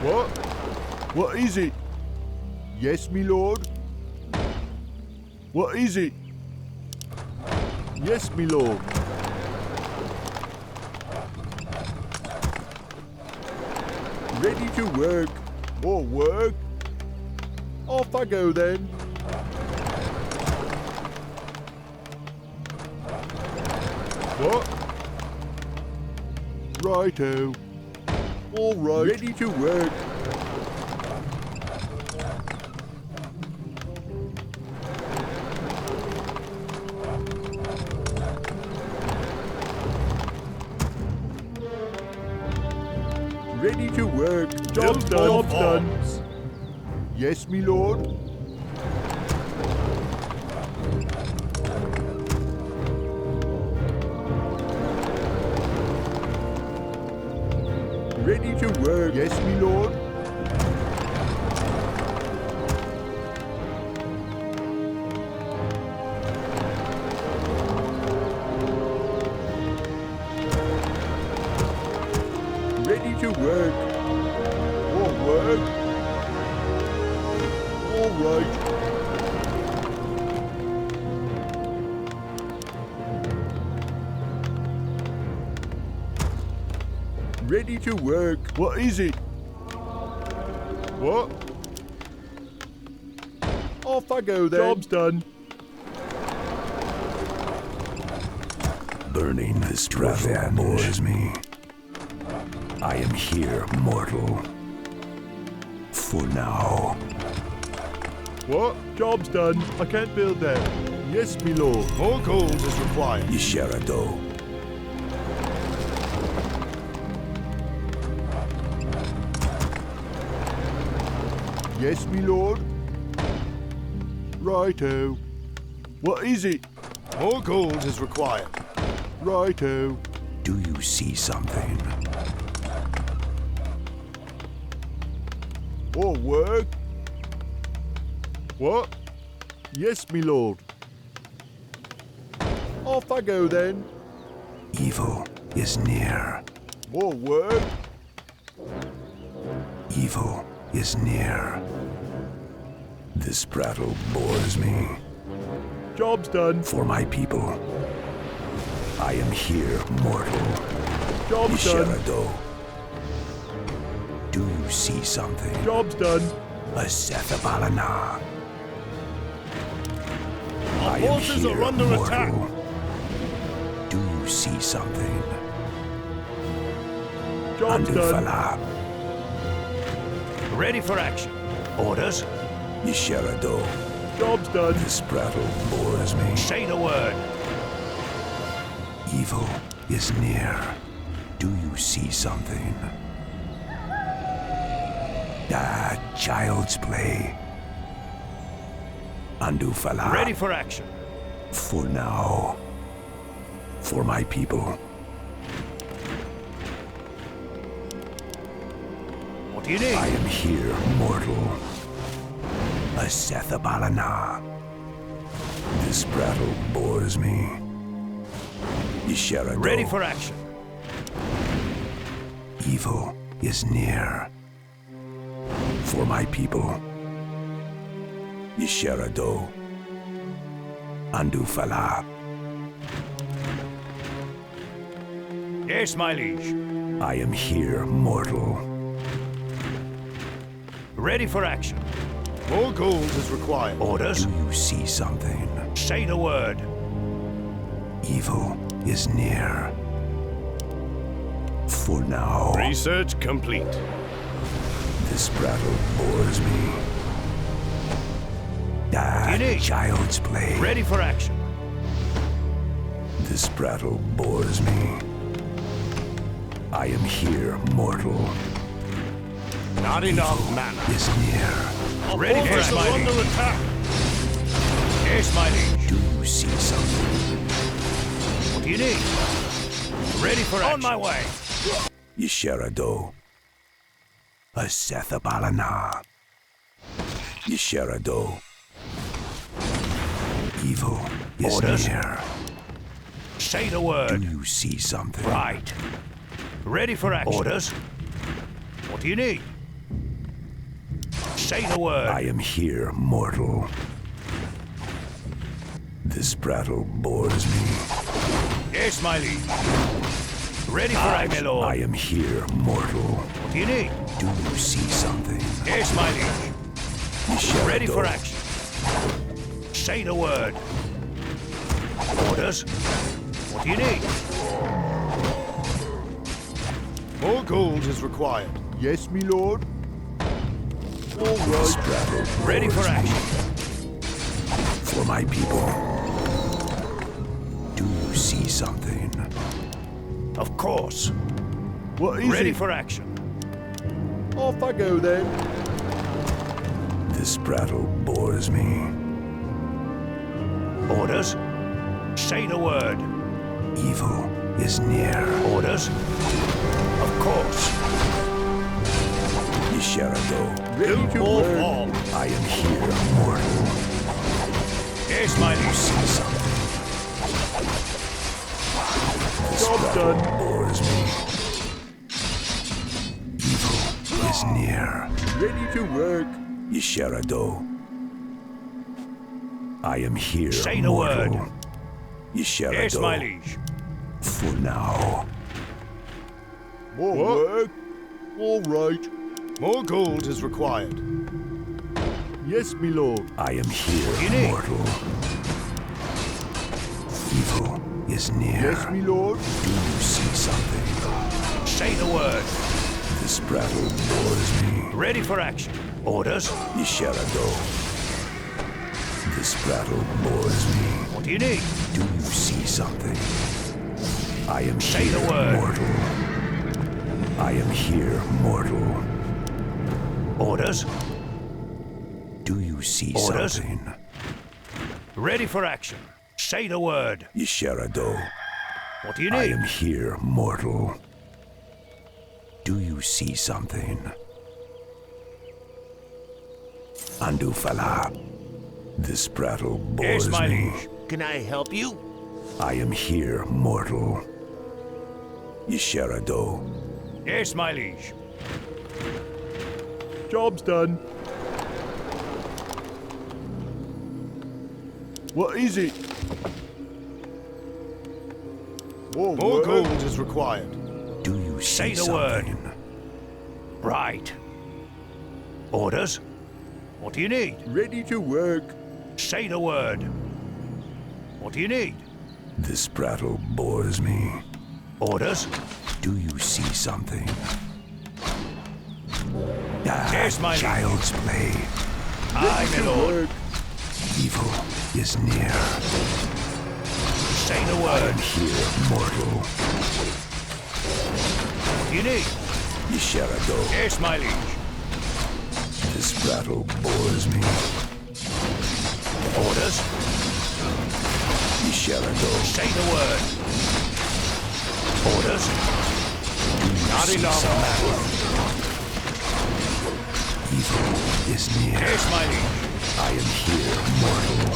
What? What is it? Yes, me lord. What is it? Yes, me lord. Ready to work. More work. Off I go then. What? Righto. All right. Ready to work. Ready to work. Job's done. Job's done. Yes, me lord. Ready to work. Yes, me lord. Ready to work. More work. All right. Ready to work. What is it? What? Off I go then. Job's done. Burning this travel bores me. I am here, mortal. For now. What? Job's done. I can't build that. Yes, me lord. More gold is required. Yisharado. Yes, me lord. Righto. What is it? More gold is required. Righto. Do you see something? More work. What? Yes, me lord. Off I go then. Evil is near. More work. Evil is near. This battle bores me. Job's done. For my people. I am here, mortal. Job's done. Yisharado. Do you see something? Job's done. A Sethabalana. Our I am forces here, are under mortal. attack. Do you see something? Job's done. Andufala. Ready for action. Orders? Yisharado. Job's done. This battle bores me. Say the word. Evil is near. Do you see something? Child's play. Andufala. Ready for action. For now. For my people. What do you need? I am here, mortal. A Sethabalana. This battle bores me. Yisharado. Ready for action. Evil is near. For my people. Yisharado. Andufala. Yes, my liege. I am here, mortal. Ready for action. More gold is required. Orders? Do you see something? Say the word. Evil is near. For now. Research complete. This battle bores me. You need? Child's play. Ready for action. This battle bores me. I am here, mortal. Not enough mana. Is near. Ready for Forces action. are under attack. Yes, my liege. Do you see something? What do you need? Ready for action. On my way. Yisharado. A Sethabalana. Yisharado. Evil is Orders? near. Say the Do word. you see something? Right. Ready for action. Orders? What do you need? Say the word. I am here, mortal. This battle bores me. Yes, my liege. Ready for action, my lord. I am here, mortal. What do you need? Do you see something? Yes, my liege. You shall Ready go. for action. Say the word. Orders. What do you need? More gold is required. Yes, me lord. All This right. battle Ready for bores me. action. For my people. Do you see something? Of course. What is Ready it? for action. Off I go then. This battle bores me. Orders. Say the word. Evil is near. Orders. Of course. Yisharado, Ready to All work. fall. I am here, mortal. Yes, my You liege. see something? This Job battle done. bores me. Evil is near. Ready to work. Yisharado, I am here, Say the mortal. word. Yisharado, Yes, my liege. for now. More What? work. All right. More gold is required. Yes, me lord. I am here, You need? mortal. Evil is near. Yes, me lord. Do you see something? Say the word. This battle bores me. Ready for action. Orders. Yisharado, this battle bores me. What do you need? Do you see something? I am Say here, the word. mortal. I am here, mortal. Orders. Do you see Orders. something? Ready for action. Say the word. Yisharado, What do you I need? am here, mortal. Do you see something? Andufala, this battle bores Yes, my me. liege. Can I help you? I am here, mortal. Yisharado, Yes, my liege. Job's done. What is it? More More work. gold is required. do you Say see the word. something? Right. Orders. What do you need? Ready to work. Say the word. What do you need? This battle bores me. Orders. Do you see something? Yes, my liege. Child's play. Aye, my lord. Work. Evil is near. Say the I word. am here, mortal. What do you need? Yisharado, Yes, my liege. this battle bores me. Orders. Yisharado, Say the word. Orders. Not enough mana. evil is near. Yes, my liege. I am here, mortal.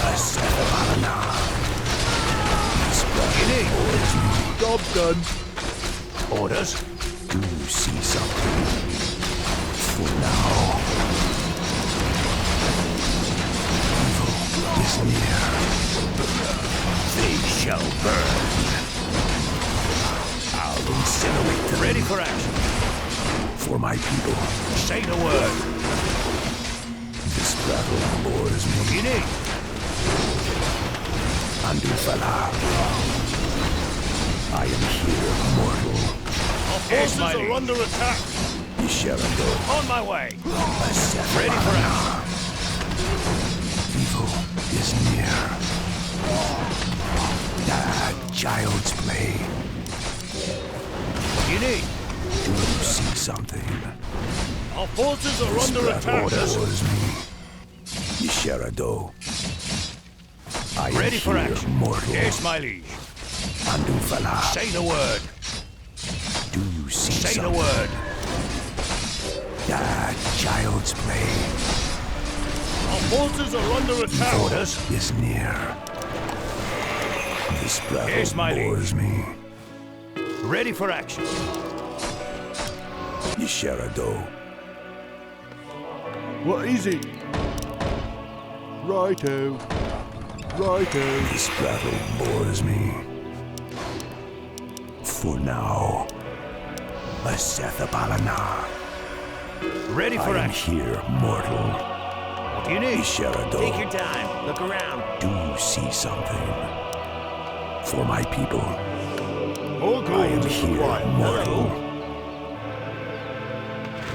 Asafarana. This You battle need. bores me. Job's done. Orders. Do you see something? For now. Evil is near. They shall burn. I'll incinerate them. Ready for action. For my people. Say the word. This battle bores What do me. you need? Andufala. I am here, mortal. Our Yes, forces my are liege. under attack. Yisharado. On my way. Asafarana. Ready for action. Evil is near. Child's play. What do you need? Do you see something? Our forces are This under battle attack. Orders. bores me. Yisharado. I am Ready for here, action. mortal. Yes, my liege. Andufala. Say the word. Do you see Say the something? word. Child's play. Our forces are under attack. Orders. Is near. This battle Yes, my liege. bores me. Ready for action. Yisharado. What is it? Righto. Righto. This battle bores me. For now, Asethabalana. Ready for I am action. here, mortal. What do you need? Isharado. Take your time. Look around. Do you see something? For my people, More I gold am is here, required. mortal.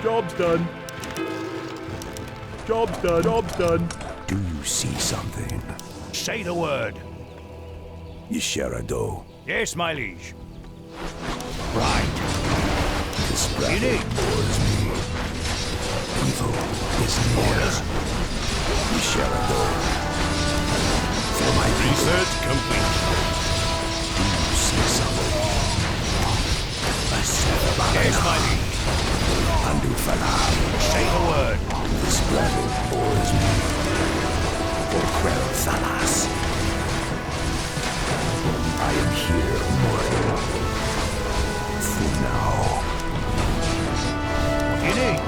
Job's done. Job's done. Job's done. Do you see something? Say the word. Isharado. Yes, my liege. Right. This You battle need. bores me. Evil is near. Orders. Isharado. For my people, Research complete. do you see something? Yes, Asethabalana. my liege. Andufala. Say the word. This battle bores me. For Quel'Thalas. I am here, mortal. For now, What do you need?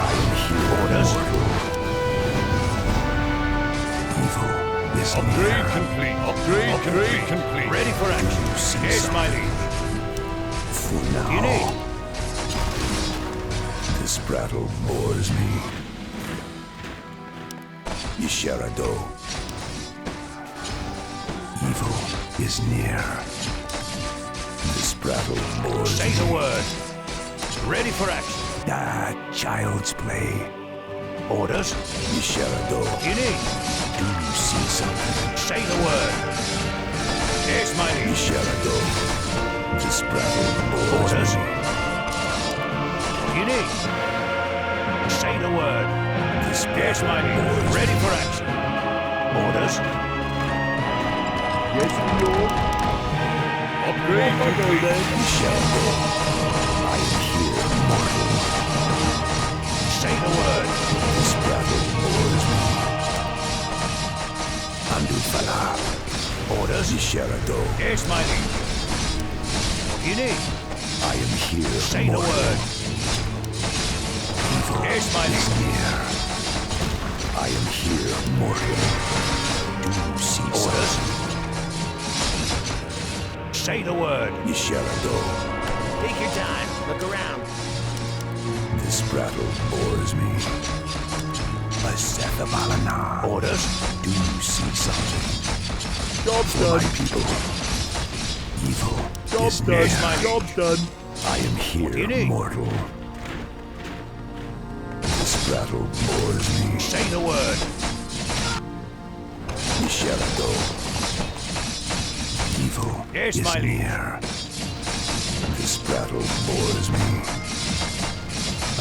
I am here, Orders. mortal. Evil is Upgrade near. complete. Upgrade complete. Ready for action. You see Yes, something? my liege. For now, You need. this battle bores me. Isharado. Evil is near. This battle bores Say me. the word. Ready for action. Child's play. Orders. Isharado. You need. Do you see something? Say the word. Yes, my liege. Isharado. This battle bores Orders. me. You need. Say the word. This Yes, my battle liege. bores Ready me. for action. Orders. Yes, my lord. Upgrade Off I go complete. then. Isharado. I am here, mortal. Say the word. This battle bores me. Andufala. Orders. Isharado. Yes, my liege. What do you need? I am here, Say the mortal. word. Evil Yes, my is liege. near. I am here, mortal. Do you see Orders. something? Say the word. Isharado. Take your time. Look around. This battle bores me. Asethabalana. Orders. Do you see something? Job's For my done. people, evil Job's is done. near. Yes, my liege. Job's done. I am do you here, need? mortal. This battle bores me. Say the word. Isharado. Evil Yes, is my liege. near. This battle bores me.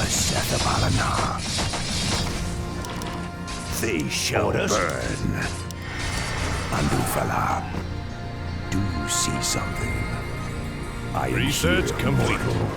Asethabalana. They shall Orders. burn. Andufala. Do you see something? I am Research here, complete. mortal.